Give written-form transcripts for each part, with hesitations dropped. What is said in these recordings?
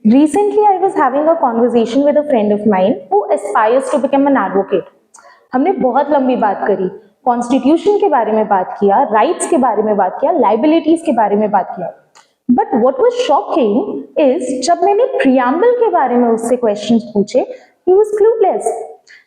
Recently, I was having a conversation with a friend of mine who aspires to become an advocate. हमने बहुत लंबी बात करी, constitution के बारे में बात किया, राइट्स के बारे में बात किया, लाइबिलिटीज के बारे में बात किया. But what was shocking is जब मैंने प्रियम्बल के बारे में उससे क्वेश्चंस पूछे, he was clueless.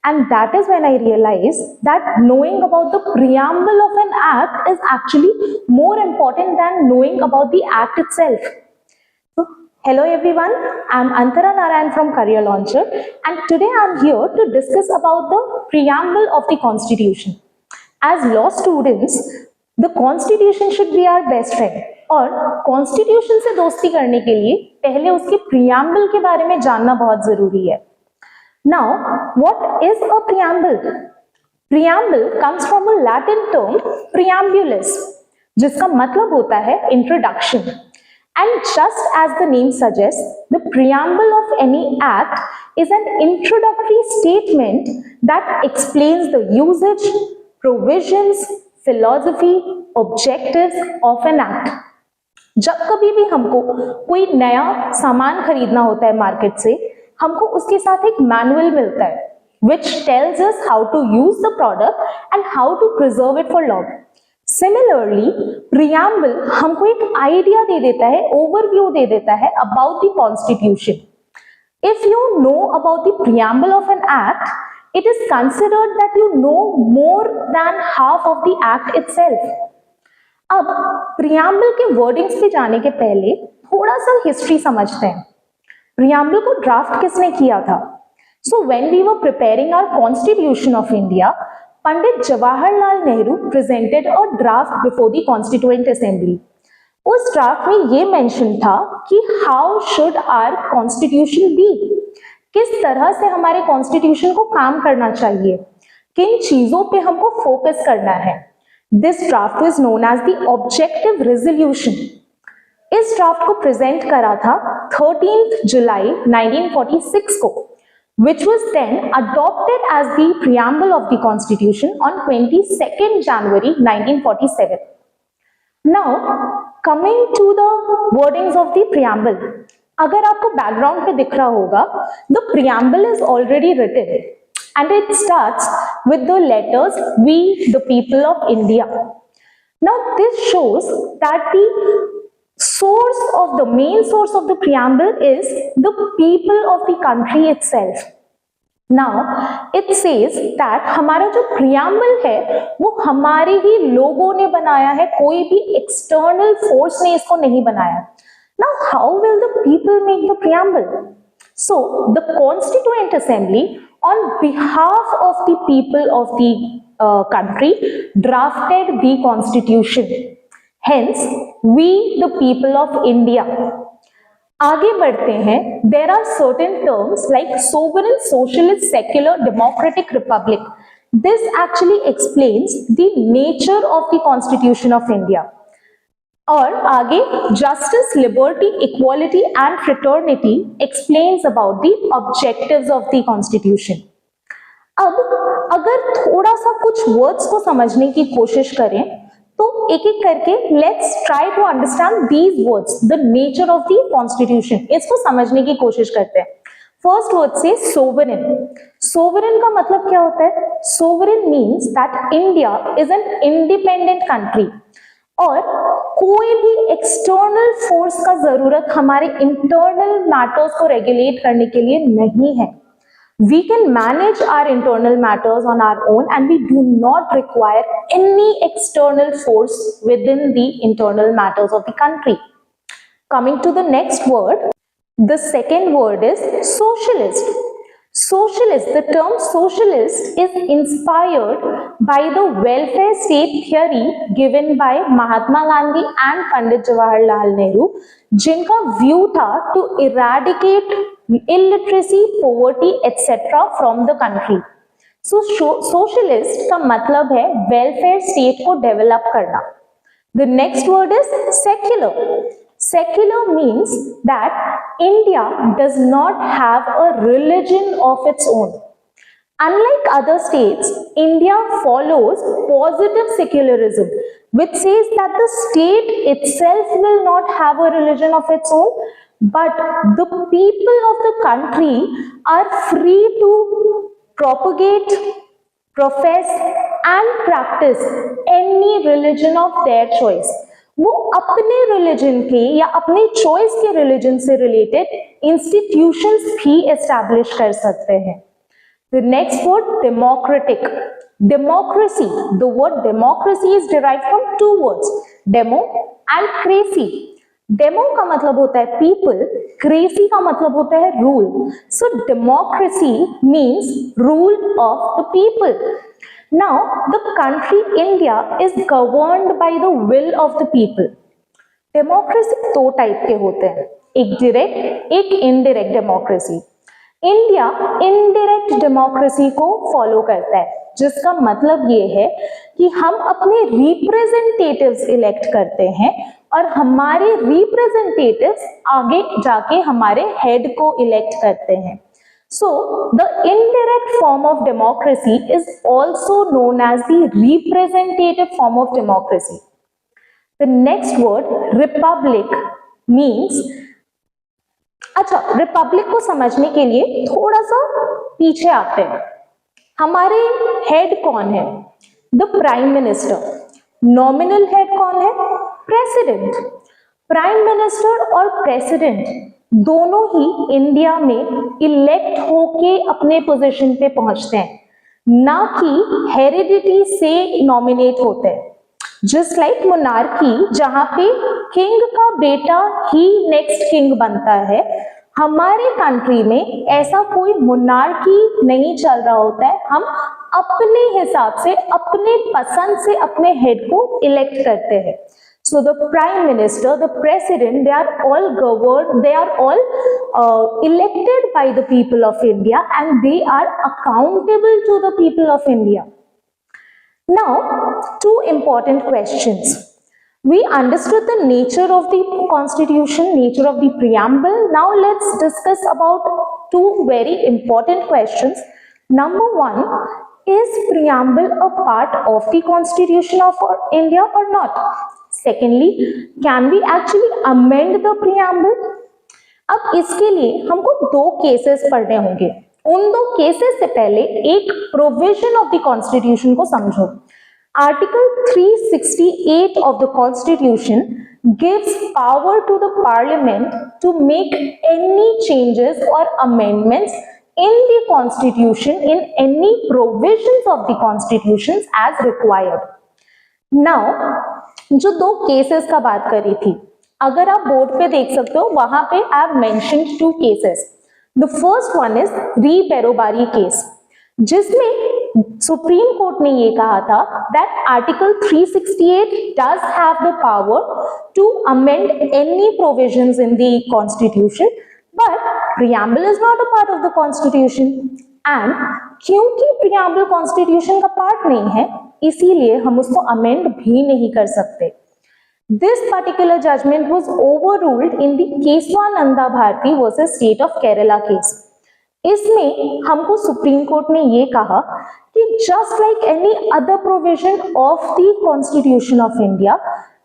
And that is when I realized that knowing about the preamble of an act is actually more important than knowing about the act itself. Hello everyone, I am Antara Ma'am from Career Launcher and today I am here to discuss about the preamble of the Constitution. As law students, the Constitution should be our best friend और Constitution से दोस्ती करने के लिए पहले उसके preamble के बारे में जानना बहुत जरूरी है. Now, what is a preamble? Preamble comes from a Latin term preambulus, जिसका मतलब होता है introduction. And just as the name suggests, the preamble of any act is an introductory statement that explains the usage, provisions, philosophy, objectives of an act. जब कभी भी हमको कोई नया सामान खरीदना होता है मार्केट से, हमको उसके साथ एक मैनुअल मिलता है which tells us how to use the product and how to preserve it for long. Similarly, preamble हमको एक आइडिया दे देता है, ओवरव्यू दे देता है about the constitution. If you know about the preamble of an act, it is considered that you know more than half of the act itself. अब preamble के wordings पे जाने के पहले थोड़ा सा हिस्ट्री समझते हैं. preamble को ड्राफ्ट किसने किया था? So when we were preparing our Constitution of India, Pandit Jawaharlal Nehru presented a draft before the Constituent Assembly. उस ड्राफ्ट में ये मेंशन था कि how should our Constitution be? किस तरह से हमारे Constitution को काम करना चाहिए, किन चीजों पे हमको फोकस करना है. This draft is known as the Objective Resolution. इस ड्राफ्ट को प्रेजेंट करा था 13th जुलाई 1946 को, which was then adopted as the preamble of the Constitution on 22nd January 1947. Now, coming to the wordings of the preamble. अगर आपको background पे दिख रहा होगा, the preamble is already written and it starts with the letters "We the people of India." Now, this shows that the main source of the preamble is the people of the country itself. Now, it says that हमारा जो preamble है वो हमारे ही लोगों ने बनाया है, कोई भी external force ने इसको नहीं बनाया. Now, how will the people make the preamble? So, the Constituent Assembly, on behalf of the people of the country, drafted the Constitution. Hence, we the people of India. आगे बढ़ते हैं. There are certain terms like sovereign, socialist, secular, democratic, republic. This actually explains the nature of the Constitution of India. और आगे justice, liberty, equality and fraternity explains about the objectives of the Constitution. अब अगर थोड़ा सा कुछ words को समझने की कोशिश करें तो एक एक करके let's try to understand these words, the nature of the constitution. इसको समझने की कोशिश करते हैं. फर्स्ट वर्ड से सोवरेन. सोवरेन का मतलब क्या होता है? Sovereign means that India is an independent country और कोई भी एक्सटर्नल फोर्स का जरूरत हमारे इंटरनल मैटर्स को रेगुलेट करने के लिए नहीं है. We can manage our internal matters on our own and we do not require any external force within the internal matters of the country. Coming to the next word, the second word is socialist. Socialist, the term socialist is inspired by the welfare state theory given by Mahatma Gandhi and Pandit Jawaharlal Nehru, जिनका view था to eradicate illiteracy, poverty, etc. from the country. So, socialist का मतलब है welfare state को develop करना. The next word is secular. Secular means that India does not have a religion of its own. Unlike other states, India follows positive secularism, which says that the state itself will not have a religion of its own, but the people of the country are free to propagate, profess and practice any religion of their choice. वो अपने religion के या अपने choice के religion से related institutions भी establish कर सकते हैं. The next word, democratic. Democracy. The word democracy is derived from two words, demo and cracy. Demo का मतलब होता है people, crazy का मतलब होता है rule. So democracy means rule of the people. Now the country India is governed by the will of the people. Democracy दो type के होते हैं, एक direct, एक indirect democracy. India indirect democracy को फॉलो करता है, जिसका मतलब ये है कि हम अपने रिप्रेजेंटेटिव्स इलेक्ट करते हैं और हमारे रिप्रेजेंटेटिव्स आगे जाके हमारे हेड को इलेक्ट करते हैं. So the indirect form of democracy is also known as the representative form of democracy. The next word, republic, means, अच्छा, रिपब्लिक को समझने के लिए थोड़ा सा पीछे आते हैं. हमारे हेड कौन है? The prime minister. Nominal head कौन है? प्रेसिडेंट. प्राइम मिनिस्टर और प्रेसिडेंट दोनों ही इंडिया में इलेक्ट होके अपने पोजीशन पे पहुंचते हैं, ना कि हेरिडिटी से नॉमिनेट होते हैं. जस्ट लाइक मोनार्की, जहां पे किंग का बेटा ही नेक्स्ट किंग बनता है, हमारे कंट्री में ऐसा कोई मोनार्की नहीं चल रहा होता है. हम अपने हिसाब से, अपने पसंद से अपने हेड को इलेक्ट करते हैं. So the prime minister, the president, they are all governed, they are all elected by the people of India and they are accountable to the people of India. Now, two important questions. We understood the nature of the constitution, nature of the preamble. Now let's discuss about two very important questions. Number one, is preamble a part of the constitution of India or not? Secondly, can we actually amend the preamble? अब इसके लिए हमको दो cases पढ़ने होंगे. उन दो cases से पहले एक प्रोविजन ऑफ द कॉन्स्टिट्यूशन को समझो. Article 368 of the constitution gives power to the parliament to make any changes or amendments in the constitution, in any provisions of the constitutions as required. Now, जो दो cases का बात करी थी, अगर आप बोर्ड पे देख सकते हो, वहां पे I have mentioned two cases. The first one is re Berubari case, जिसमें सुप्रीम कोर्ट ने ये कहा था that article 368 does have the power to amend any provisions in the constitution, but preamble is not a part of the constitution. And क्योंकि preamble constitution का part नहीं है, इसीलिए हम उसको अमेंड भी नहीं कर सकते. This particular judgment was overruled in the Kesavananda Bharati versus state of Kerala case. इसमें हमको सुप्रीम कोर्ट ने ये कहा कि just like any other provision of the constitution of India,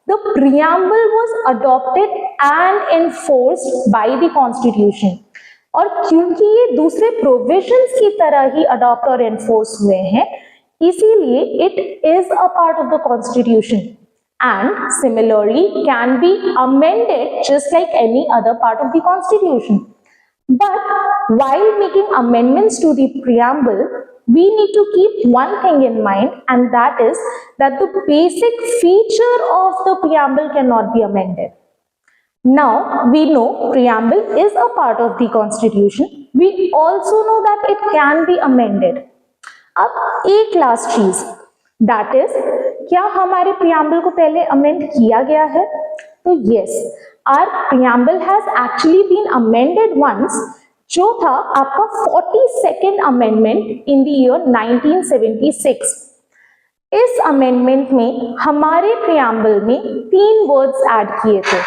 the preamble was adopted and enforced by the constitution. और क्योंकि ये दूसरे प्रोविजंस की तरह ही अडॉप्ट और एनफोर्स हुए हैं, इसीलिए it is a part of the constitution and similarly can be amended just like any other part of the constitution. But while making amendments to the preamble, we need to keep one thing in mind, and that is that the basic feature of the preamble cannot be amended. Now we know preamble is a part of the constitution. We also know that it can be amended. अब एक last चीज, that is, क्या हमारे preamble को पहले amend किया गया है? तो yes, our preamble has actually been amended once, जो था आपका 42nd amendment in the year 1976. इस अमेंडमेंट में हमारे प्रीएम्बल में 3 वर्ड्स ऐड किए थे,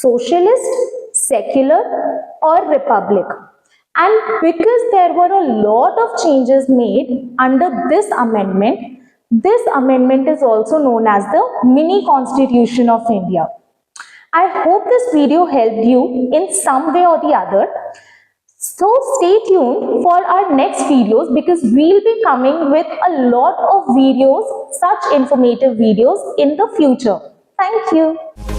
सोशलिस्ट, सेक्युलर और Republic. And because there were a lot of changes made under this amendment is also known as the mini constitution of India. I hope this video helped you in some way or the other. So stay tuned for our next videos because we'll be coming with a lot of videos, such informative videos in the future. Thank you.